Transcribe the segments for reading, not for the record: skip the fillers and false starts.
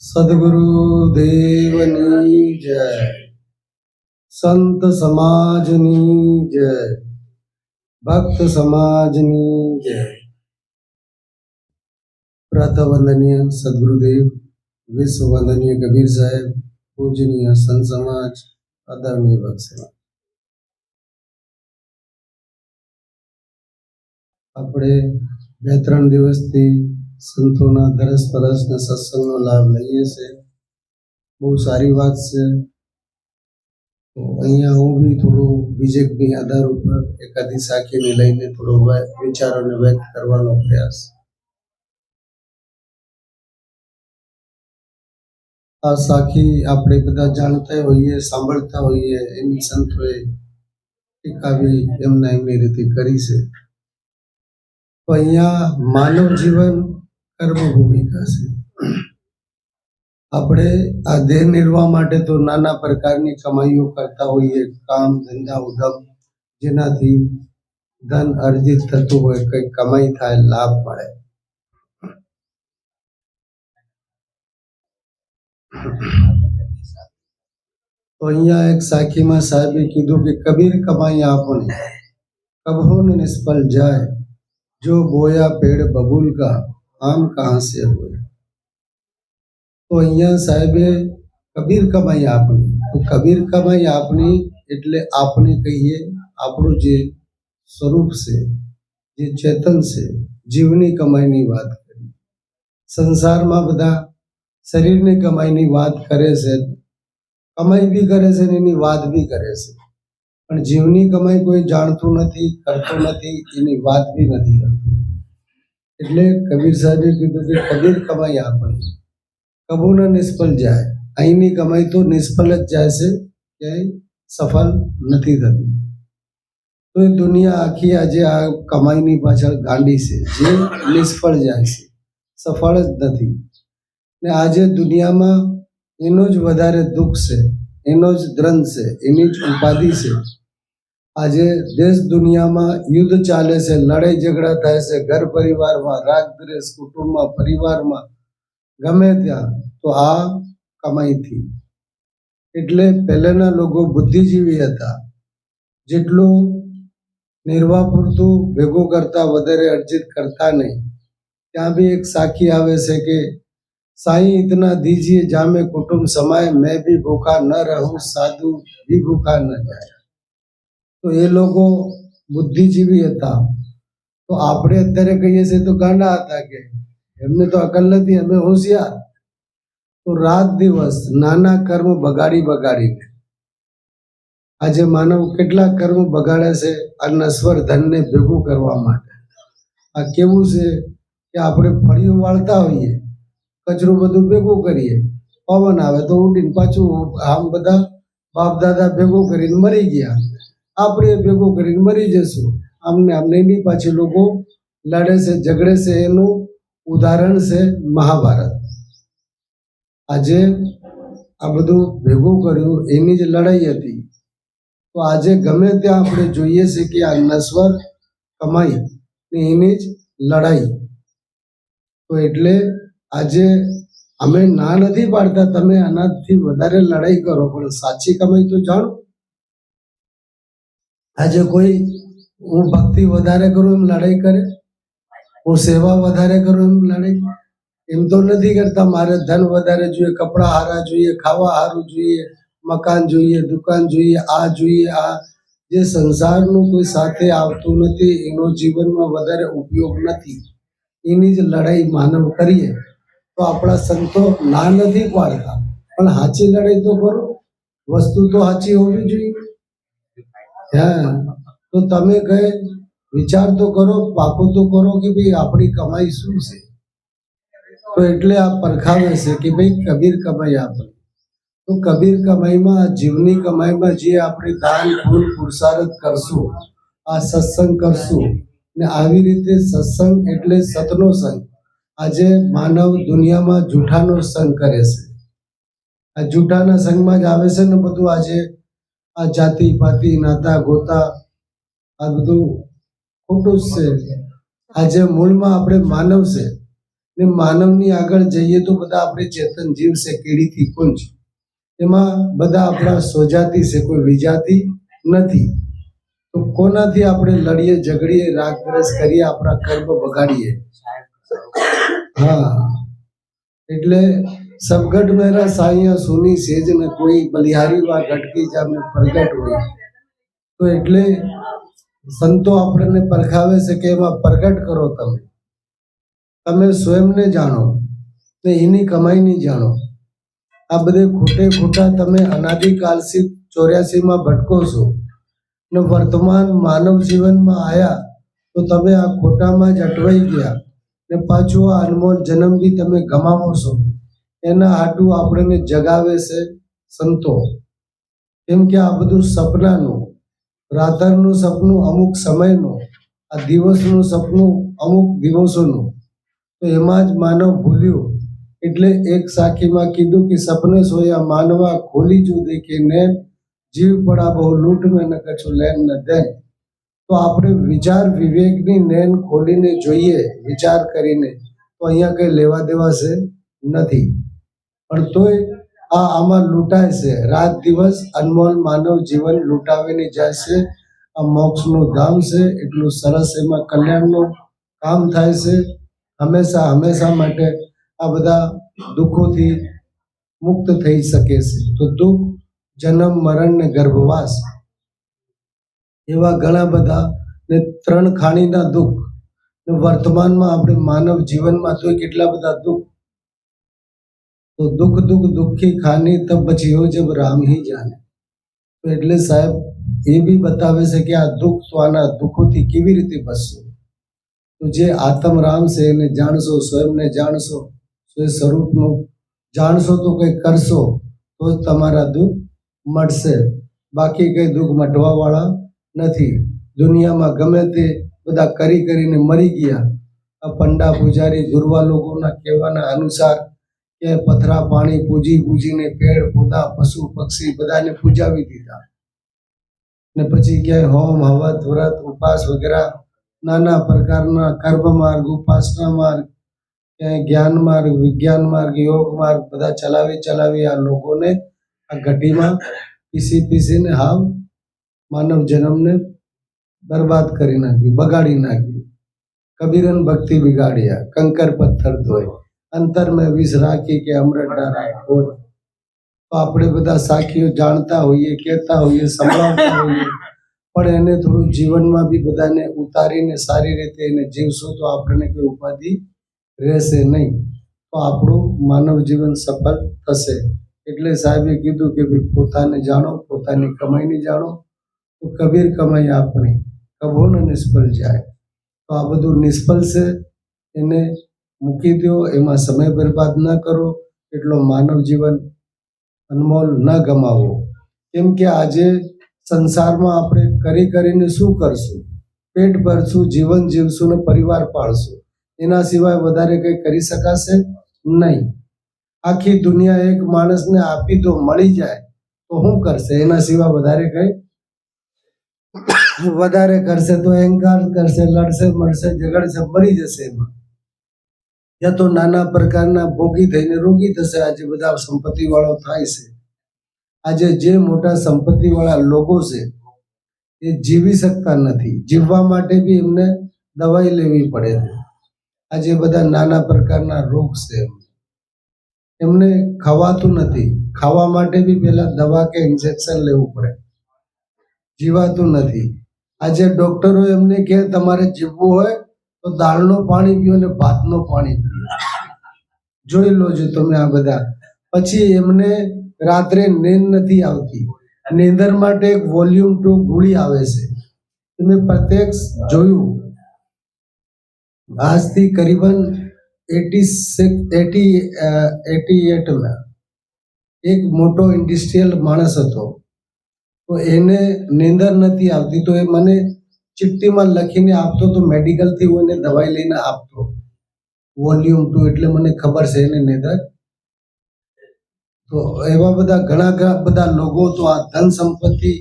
સદગુરુ દેવની જય, સંત સમાજની જય, ભક્ત સમાજની જય. પ્રાતઃ વંદનીય સદગુરુદેવ, વિશ્વ વંદનીય કબીર સાહેબ, પૂજનીય સંત સમાજ, આદરણીય ભક્ત સમાજ. આપણે 2-3 દિવસથી સંતોના દરસ પરસના સત્સંગનો લાભ લઈએ છીએ. બહુ સારી વાત છે. તો અહીંયા હું બી થોડું બીજેપી આધાર ઉપર એકાદી સાખીને લઈને થોડો વિચારોને વ્યક્ત કરવાનો પ્રયાસ. આ સાખી આપણે બધા જાણતા હોઈએ, સાંભળતા હોઈએ. એની સંતોએ ટીકાવી એમની રીતે કરી છે. તો અહીંયા માનવ જીવન કર્મ ભૂમિકા છે. આપણે આ દેહ નિર્વાહ માટે તો નાના પ્રકારની કમાઈઓ કરતા હોઈએ, કામ ધંધા ઉદ્યોગ, જેનાથી ધન અર્જિત થતું હોય, કઈ કમાઈ થાય, લાભ મળે. તો અહીંયા એક સાખીમાં સાહેબે કીધું કે કબીર કમાઈ આપણે કભો ન નિષ્ફળ જાય, જો બોયા પેડ બબૂલ કા આમ કહા સે હોય. તો અહીંયા સાહેબે કબીર કમાઈ આપણી, તો કબીર કમાઈ આપણી એટલે આપણે કહીએ આપણું જે સ્વરૂપ છે, જે ચેતન છે, જીવની કમાઈની વાત કરી. સંસારમાં બધા શરીરની કમાઈની વાત કરે છે, કમાઈ બી કરે છે ને એની વાત બી કરે છે, પણ જીવની કમાઈ કોઈ જાણતું નથી, કરતું નથી, એની વાત બી નથી કરતું. એટલે કબીર સાહેબે કીધું કે કબીર કમાઈ આપણી કભો ન નિષ્ફળ જાય. અહીંની કમાઈ તો નિષ્ફળ જ જાય છે, ક્યાંય સફળ નથી થતી. તો એ દુનિયા આખી આજે આ કમાઈની પાછળ ગાંડી છે, જે નિષ્ફળ જાય છે, સફળ જ નથી. ને આજે દુનિયામાં એનો જ વધારે દુઃખ છે, એનો જ દ્રંદ છે, એની જ ઉપાધિ છે. આજે દેશ દુનિયામાં યુદ્ધ ચાલે છે, લડાઈ ઝઘડા થાય છે, ઘર પરિવારમાં, રાગ દ્વેષ, કુટુંબમાં, પરિવારમાં, ગમે ત્યાં. તો આ કમાઈથી. એટલે પહેલાના લોકો બુદ્ધિજીવી હતા, જેટલું નિર્વાહ પૂરતું ભેગું કરતા, વધારે અર્જિત કરતા નહીં. ત્યાં બી એક સાખી આવે છે કે સાईं इतना दीजिए जामे कुटुंब समाये, मैं भी भूखा न रहूं, साधु भी भूखा न जाए. તો એ લોકો બુદ્ધિજીવી હતા. તો આપણે અત્યારે કહીએ છીએ તો ગાંડા હતા, કે એમને તો અકલ નથી, અમે હોશિયાર. તો રાત દિવસ નાના કર્મ બગાડીને આજે માનવ કેટલા કર્મ બગાડે છે આ નશ્વર ધનને ભેગું કરવા માટે. આ કેવું છે કે આપણે ફળિયું વાળતા હોઈએ, કચરું બધું ભેગું કરીએ, પવન આવે તો ઉડીને પાછું આમ બધા બાપ દાદા ભેગું કરીને મરી ગયા, આપણે ભેગું કરીને મરી જશું. આમને એની પાછી લોકો લડે છે, ઝઘડે છે. એનું ઉદાહરણ છે મહાભારત. આજે આ બધું ભેગું કર્યું, એની જ લડાઈ હતી. તો આજે ગમે ત્યાં આપણે જોઈએ છે કે આ નશ્વર કમાઈ ને એની જ લડાઈ. તો એટલે આજે અમે ના નથી પાડતા, તમે આનાથી વધારે લડાઈ કરો, પણ સાચી કમાઈ તો જાણો. આજે કોઈ હું ભક્તિ વધારે કરું એમ લડાઈ કરે, હું સેવા વધારે કરું એમ લડાઈ એમ તો નથી કરતા. મારે ધન વધારે જોઈએ, કપડા હારા જોઈએ, ખાવા હારું જોઈએ, મકાન જોઈએ, દુકાન જોઈએ, આ જોઈએ. આ જે સંસારનું કોઈ સાથે આવતું નથી, એનો જીવનમાં વધારે ઉપયોગ નથી, એની જ લડાઈ માનવ કરીએ. તો આપણા સંતો ના નથી પાડતા, પણ સાચી લડાઈ તો કરો. વસ્તુ તો સાચી હોવી જોઈએ. હા, તો તમે કહે વિચાર તો કરો, પાકું તો કરો કે ભાઈ આપણી કમાઈ શું છે. તો એટલે આ પરખાવે છે કે ભાઈ કબીર કમાઈ આપણી. તો કબીર કમાઈમાં, જીવની કમાઈમાં જે આપણે દાન પુણ્ય પુરુષાર્થ કરશું, આ સત્સંગ કરશું ને આવી રીતે સત્સંગ એટલે સતનો સંગ. આજે માનવ દુનિયામાં જૂઠાનો સંગ કરે છે. આ જૂઠાના સંગમાં જ આવે છે ને બધું. આજે આ જાતિ પાતિ, નાતા ગોતા, આ બધું ખોટું જ છે. આજે મૂળમાં આપણે માનવ છે. ને માનવની આગળ જઈએ તો બધા આપણે ચેતન જીવ છે, કીડીથી કુંજ, એમાં બધા આપણા સ્વજાતિ છે, કોઈ વિજાતિ નથી. તો કોનાથી આપણે લડીએ, ઝઘડીએ, રાગદ્વેષ કરીએ, આપણા કર્મ બગાડીએ? હા, એટલે સબગઢ મેરા સાઈયા સુની સેજ ને કોઈ, બલિહારી વા ગટકી જામે પ્રગટ હોય. તો એટલે સંતો આપણને પરખાવે છે કે એમાં પ્રગટ કરો, તમે સ્વયંને જાણો ને એની કમાઈની જાણો. આ બધે ખોટે ખોટા તમે અનાદિકાલથી 84માં ભટકો છો ને વર્તમાન માનવ જીવનમાં આયા તો તમે આ ખોટામાં જ અટવાઈ ગયા ને પાછું આ અનમોલ જન્મ બી તમે ગમાવો છો. એના હાટું આપણને જગાવે છે સંતો. કેમ કે આ બધું સપનાનું, રાતરનું સપનું અમુક સમયનું, આ દિવસનું સપનું અમુક દિવસોનું. તો એમાં જ માનવ ભૂલ્યું. એટલે એક સાખીમાં કીધું કે સપને સોયા માનવા ખોલી જો દેખે નૈન, જીવ પડા બહુ લૂંટ મેં ન કછું લેન ન દેન. તો આપણે વિચાર વિવેકની નૈન ખોલીને જોઈએ, વિચાર કરીને, તો અહીંયા કઈ લેવા દેવા છે નથી. પણ તોય આમાં લૂંટાય છે, રાત દિવસ અનમોલ માનવ જીવન લૂંટાવીને જાય છે. આ મોક્ષનું ધામ છે, એટલું સરસ એમાં કલ્યાણનું કામ થાય છે. હંમેશા હંમેશા માટે આ બધા દુઃખોથી મુક્ત થઈ શકે છે. તો દુઃખ, જન્મ, મરણ ને ગર્ભવાસ એવા ઘણા બધા ને 3 ખાણીના દુઃખ ને વર્તમાનમાં આપણે માનવ જીવનમાં તો કેટલા બધા દુઃખ. તો દુઃખ દુઃખ દુઃખી ખાની તબ પછી હો જબ રામ હી જાને. તો એટલે સાહેબ એ બી બતાવે છે કે આ દુઃખ, તો આના દુઃખોથી કેવી રીતે બચશું. તો જે આત્મ રામ છે એને જાણશો, સ્વયંને જાણશો, સ્વરૂપનું જાણશો તો કંઈ કરશો તો જ તમારા દુઃખ મટશે. બાકી કંઈ દુઃખ મટવા વાળા નથી. દુનિયામાં ગમે તે બધા કરીને મરી ગયા. આ પંડા પૂજારી ગુરવા લોકોના કહેવાના અનુસાર કે પથરા પાણી પૂજીને પેડ પૌધા પશુ પક્ષી બધાને પૂજાવી દીધા ને પછી ક્યાંય હોમ હવત વ્રત ઉપવાસ વગેરે નાના પ્રકારના કર્મ માર્ગ, ઉપાસના માર્ગ, ક્યાંય જ્ઞાન માર્ગ, વિજ્ઞાન માર્ગ, યોગ માર્ગ બધા ચલાવી આ લોકોને આ ઘટીમાં પીસીને હાવ માનવ જન્મને બરબાદ કરી નાખ્યું, બગાડી નાખ્યું. કબીરન ભક્તિ બિગાડ્યા, કંકર પથ્થર ધોય, અંતર મેં વિષ રાખી કે અમૃત ડારા હોય. તો આપણે બધા સાખીઓ જાણતા હોઈએ, કહેતા હોઈએ, સંભળાવતા હોઈએ, પણ એને થોડું જીવનમાં બી બધાને ઉતારીને સારી રીતે એને જીવશું તો આપણને કોઈ ઉપાધિ રહેશે નહીં. તો આપણું માનવ જીવન સફળ થશે. એટલે સાહેબે કીધું કે ભાઈ પોતાને જાણો, પોતાની કમાઈને જાણો. તો કબીર કમાઈ આપણી કભો ન નિષ્ફળ જાય. તો આ બધું નિષ્ફળ છે, એને મૂકી દો, એમાં સમય બરબાદ ન કરો. એટલો માનવ જીવન અનમોલ ન ગમાવો. કેમ કે આજે સંસારમાં આપણે કરીને શું કરશું? પેટ ભરશું, જીવન જીવશું ને પરિવાર પાળશું. એના સિવાય વધારે કંઈ કરી શકાશે નહીં. આખી દુનિયા એક માણસને આપી દો, મળી જાય તો શું કરશે? એના સિવાય વધારે કરશે તો અહંકાર કરશે, લડશે, મળશે, ઝઘડશે, મરી જશે. એમાં યા તો નાના પ્રકારના ભોગી થઈને રોગી થશે. આજે બધા સંપત્તિ વાળો થાય છે. આજે જે મોટા સંપત્તિ વાળા લોકો છે એ જીવી શકતા નથી. જીવવા માટે બી એમને દવાઈ લેવી પડે છે. આજે બધા નાના પ્રકારના રોગ છે, એમને ખવાતું નથી. ખાવા માટે બી પેલા દવા કે ઇન્જેક્શન લેવું પડે, જીવાતું નથી. આજે ડોક્ટરો એમને કહે તમારે જીવવું હોય તો દાળનું પાણી પીઓ ને ભાતનું પાણી પીઓ. જોઈ લો છો તમે આ બધા. પછી એમને રાત્રે નીંદ નથી આવતી. નીંદર માટે એક વોલ્યુમ 2 ગોળી આવે છે, તમે પ્રત્યક્ષ જોયું. આજથી કરીબન 88માં એક મોટો ઇન્ડસ્ટ્રીયલ માણસ હતો. તો એને નીંદર નથી આવતી, તો એ મને ચિઠ્ઠીમાં લખીને આપતો. તો મેડિકલથી હું એને દવાઈ લઈને આપતો, વોલ્યુમ 2. એટલે મને ખબર છે એને નીંદર. તો એવા બધા ઘણા બધા લોકો, તો આ ધન સંપત્તિ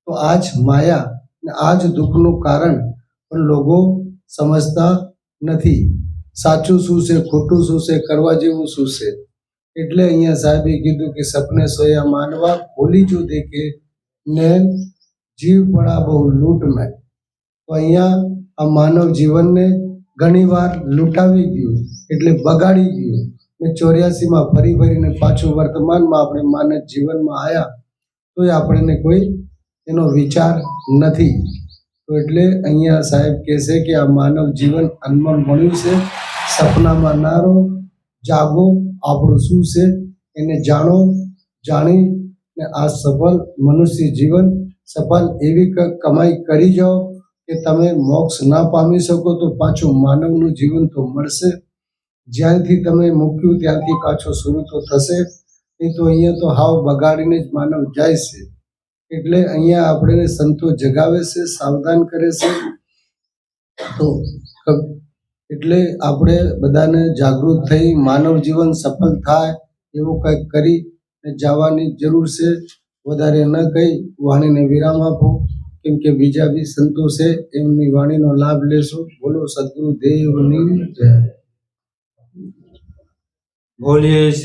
તો આ જ માયા ને આ જ દુઃખનું કારણ પણ લોકો સમજતા નથી. સાચું શું છે, ખોટું શું છે, કરવા જેવું શું છે. એટલે અહીંયા સાહેબે કીધું કે સપને સોયા માનવા ખોલી જો દેખે નૈન જીવ પડા બહુ લૂંટ મેં. તો અહીંયા આ માનવ જીવનને ઘણી વાર લૂંટાવી ગયું, એટલે બગાડી ગયું ને 84માં ફરી ફરીને પાછું વર્તમાનમાં આપણે માનવ જીવનમાં આવ્યા તોય આપણને કોઈ એનો વિચાર નથી. તો એટલે અહીંયા સાહેબ કહે છે કે આ માનવ જીવન અનમોલ મળ્યું છે. સપનામાં ના રહો, જાગો, આપણું શું છે એને જાણો. જાણીને આ સફળ મનુષ્ય જીવન સફળ એવી કમાઈ કરી જાઓ કે તમે મોક્ષ ના પામી શકો તો પાછું માનવનું જીવન તો મળશે. જ્યાંથી તમે મૂક્યું ત્યાંથી પાછો શરૂ તો થશે નહીં. તો અહીંયા તો હાવ બગાડીને જ માનવ જાય છે. એટલે અહીંયા આપણે સંતો જગાવે છે, સાવધાન કરે છે. તો એટલે આપણે બધાને જાગૃત થઈ માનવ જીવન સફળ થાય એવું કંઈક કરી જવાની જરૂર છે. વધારે ન કહી વાણીને વિરામ આપો, કેમ કે બીજા બી સંતો છે એમની વાણીનો લાભ લેશો. બોલો સદગુરુ દેવની જય. બોલીએ શ્રી